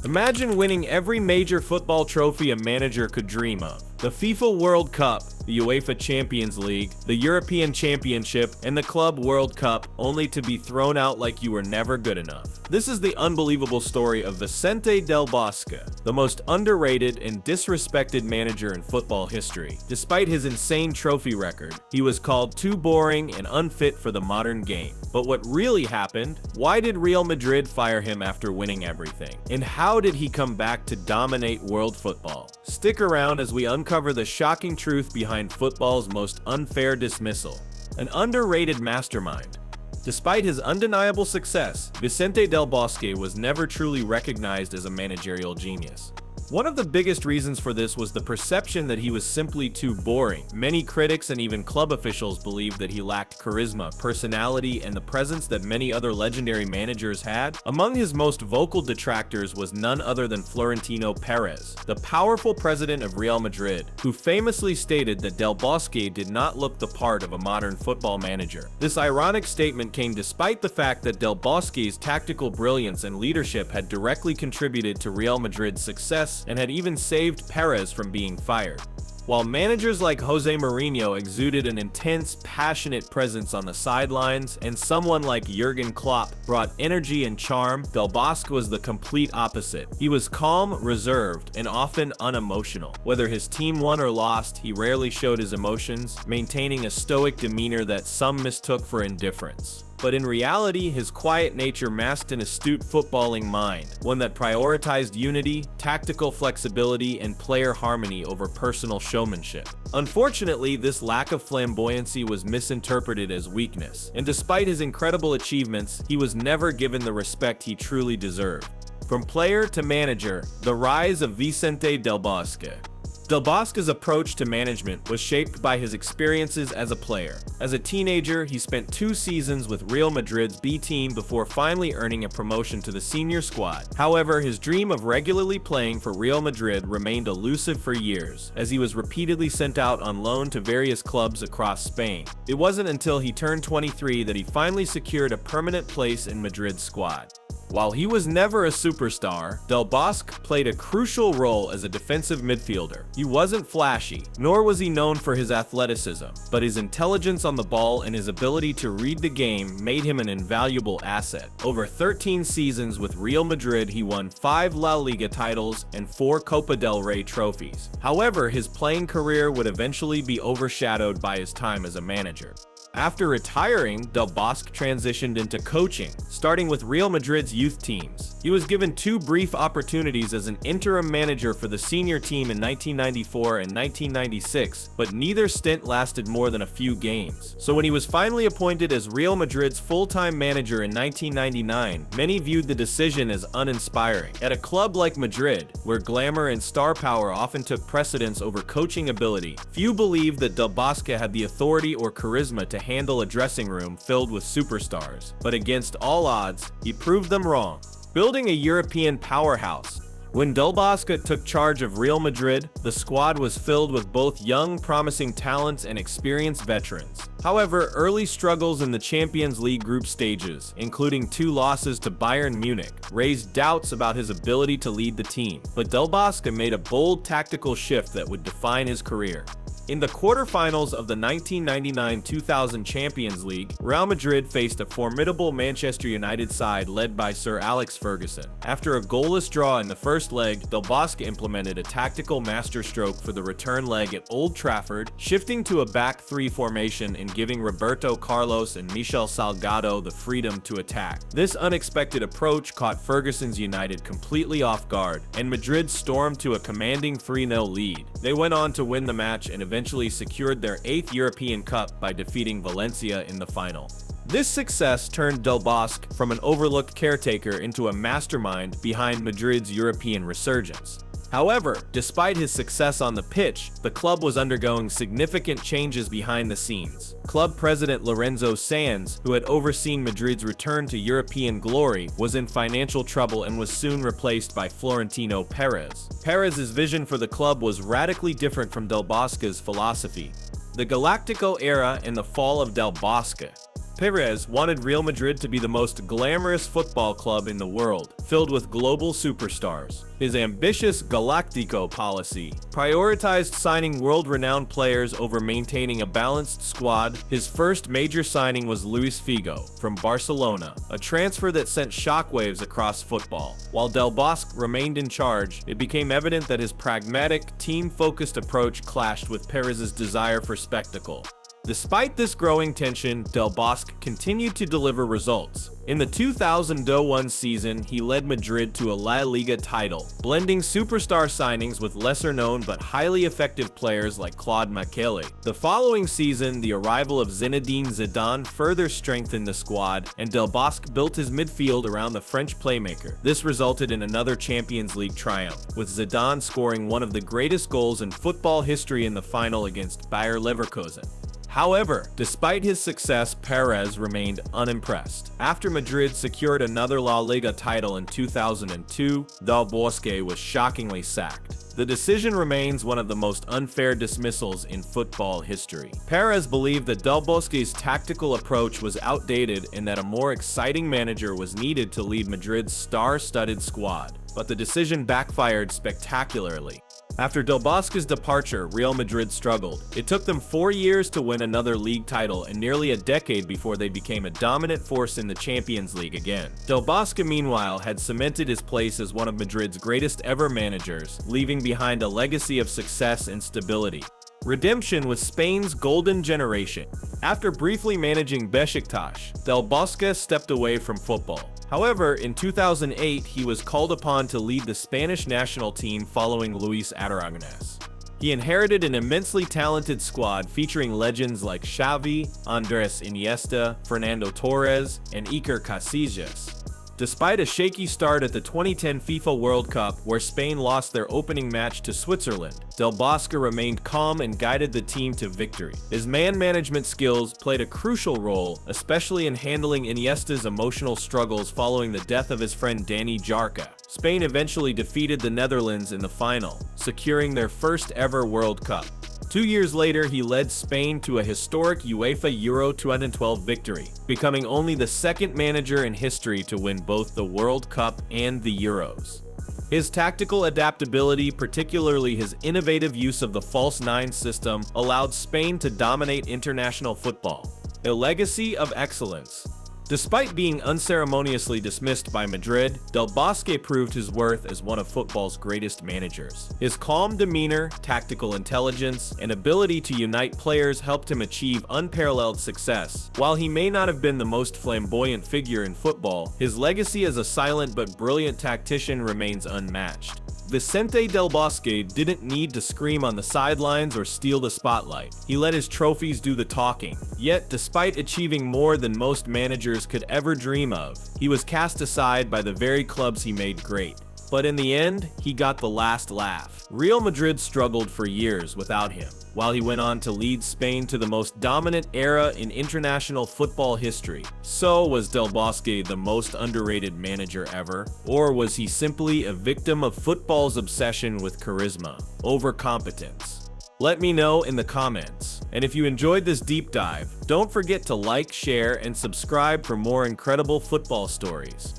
Imagine winning every major football trophy a manager could dream of. The FIFA World Cup, the UEFA Champions League, the European Championship, and the Club World Cup, only to be thrown out like you were never good enough. This is the unbelievable story of Vicente del Bosque, the most underrated and disrespected manager in football history. Despite his insane trophy record, he was called too boring and unfit for the modern game. But what really happened? Why did Real Madrid fire him after winning everything? And how did he come back to dominate world football? Stick around as we uncover the shocking truth behind football's most unfair dismissal. An underrated mastermind. Despite his undeniable success, Vicente del Bosque was never truly recognized as a managerial genius. One of the biggest reasons for this was the perception that he was simply too boring. Many critics and even club officials believed that he lacked charisma, personality, and the presence that many other legendary managers had. Among his most vocal detractors was none other than Florentino Perez, the powerful president of Real Madrid, who famously stated that Del Bosque did not look the part of a modern football manager. This ironic statement came despite the fact that Del Bosque's tactical brilliance and leadership had directly contributed to Real Madrid's success and had even saved Perez from being fired. While managers like Jose Mourinho exuded an intense, passionate presence on the sidelines, and someone like Jurgen Klopp brought energy and charm, Del Bosque was the complete opposite. He was calm, reserved, and often unemotional. Whether his team won or lost, he rarely showed his emotions, maintaining a stoic demeanor that some mistook for indifference. But in reality, his quiet nature masked an astute footballing mind, one that prioritized unity, tactical flexibility, and player harmony over personal showmanship. Unfortunately, this lack of flamboyancy was misinterpreted as weakness, and despite his incredible achievements, he was never given the respect he truly deserved. From player to manager, the rise of Vicente del Bosque. Del Bosque's approach to management was shaped by his experiences as a player. As a teenager, he spent 2 seasons with Real Madrid's B team before finally earning a promotion to the senior squad. However, his dream of regularly playing for Real Madrid remained elusive for years, as he was repeatedly sent out on loan to various clubs across Spain. It wasn't until he turned 23 that he finally secured a permanent place in Madrid's squad. While he was never a superstar, Del Bosque played a crucial role as a defensive midfielder. He wasn't flashy, nor was he known for his athleticism, but his intelligence on the ball and his ability to read the game made him an invaluable asset. Over 13 seasons with Real Madrid, he won 5 La Liga titles and 4 Copa del Rey trophies. However, his playing career would eventually be overshadowed by his time as a manager. After retiring, Del Bosque transitioned into coaching, starting with Real Madrid's youth teams. He was given 2 brief opportunities as an interim manager for the senior team in 1994 and 1996, but neither stint lasted more than a few games. So when he was finally appointed as Real Madrid's full-time manager in 1999, many viewed the decision as uninspiring. At a club like Madrid, where glamour and star power often took precedence over coaching ability, few believed that Del Bosque had the authority or charisma to handle a dressing room filled with superstars. But against all odds, he proved them wrong. Building a European powerhouse. When Del Bosque took charge of Real Madrid, the squad was filled with both young, promising talents and experienced veterans. However, early struggles in the Champions League group stages, including 2 losses to Bayern Munich, raised doubts about his ability to lead the team. But Del Bosque made a bold tactical shift that would define his career. In the quarterfinals of the 1999-2000 Champions League, Real Madrid faced a formidable Manchester United side led by Sir Alex Ferguson. After a goalless draw in the first leg, Del Bosque implemented a tactical masterstroke for the return leg at Old Trafford, shifting to a back 3 formation and giving Roberto Carlos and Michel Salgado the freedom to attack. This unexpected approach caught Ferguson's United completely off guard, and Madrid stormed to a commanding 3-0 lead. They went on to win the match and eventually secured their 8th European Cup by defeating Valencia in the final. This success turned Del Bosque from an overlooked caretaker into a mastermind behind Madrid's European resurgence. However, despite his success on the pitch, the club was undergoing significant changes behind the scenes. Club president Lorenzo Sanz, who had overseen Madrid's return to European glory, was in financial trouble and was soon replaced by Florentino Perez. Perez's vision for the club was radically different from Del Bosque's philosophy. The Galactico era and the fall of Del Bosque. Perez wanted Real Madrid to be the most glamorous football club in the world, filled with global superstars. His ambitious Galactico policy prioritized signing world-renowned players over maintaining a balanced squad. His first major signing was Luis Figo from Barcelona, a transfer that sent shockwaves across football. While Del Bosque remained in charge, it became evident that his pragmatic, team-focused approach clashed with Perez's desire for spectacle. Despite this growing tension, Del Bosque continued to deliver results. In the 2001 season, he led Madrid to a La Liga title, blending superstar signings with lesser-known but highly effective players like Claude Makélélé. The following season, the arrival of Zinedine Zidane further strengthened the squad, and Del Bosque built his midfield around the French playmaker. This resulted in another Champions League triumph, with Zidane scoring one of the greatest goals in football history in the final against Bayer Leverkusen. However, despite his success, Perez remained unimpressed. After Madrid secured another La Liga title in 2002, Del Bosque was shockingly sacked. The decision remains one of the most unfair dismissals in football history. Perez believed that Del Bosque's tactical approach was outdated and that a more exciting manager was needed to lead Madrid's star-studded squad, but the decision backfired spectacularly. After Del Bosque's departure, Real Madrid struggled. It took them 4 years to win another league title and nearly a decade before they became a dominant force in the Champions League again. Del Bosque, meanwhile, had cemented his place as one of Madrid's greatest ever managers, leaving behind a legacy of success and stability. Redemption was Spain's golden generation. After briefly managing Besiktas, Del Bosque stepped away from football. However, in 2008, he was called upon to lead the Spanish national team following Luis Aragonés. He inherited an immensely talented squad featuring legends like Xavi, Andrés Iniesta, Fernando Torres, and Iker Casillas. Despite a shaky start at the 2010 FIFA World Cup, where Spain lost their opening match to Switzerland, Del Bosque remained calm and guided the team to victory. His man management skills played a crucial role, especially in handling Iniesta's emotional struggles following the death of his friend Dani Jarca. Spain eventually defeated the Netherlands in the final, securing their first ever World Cup. 2 years later, he led Spain to a historic UEFA Euro 2012 victory, becoming only the second manager in history to win both the World Cup and the Euros. His tactical adaptability, particularly his innovative use of the false nine system, allowed Spain to dominate international football. A legacy of excellence. Despite being unceremoniously dismissed by Madrid, Del Bosque proved his worth as one of football's greatest managers. His calm demeanor, tactical intelligence, and ability to unite players helped him achieve unparalleled success. While he may not have been the most flamboyant figure in football, his legacy as a silent but brilliant tactician remains unmatched. Vicente del Bosque didn't need to scream on the sidelines or steal the spotlight. He let his trophies do the talking. Yet, despite achieving more than most managers could ever dream of, he was cast aside by the very clubs he made great. But in the end, he got the last laugh. Real Madrid struggled for years without him, while he went on to lead Spain to the most dominant era in international football history. So, was Del Bosque the most underrated manager ever? Or was he simply a victim of football's obsession with charisma over competence? Let me know in the comments. And if you enjoyed this deep dive, don't forget to like, share, and subscribe for more incredible football stories.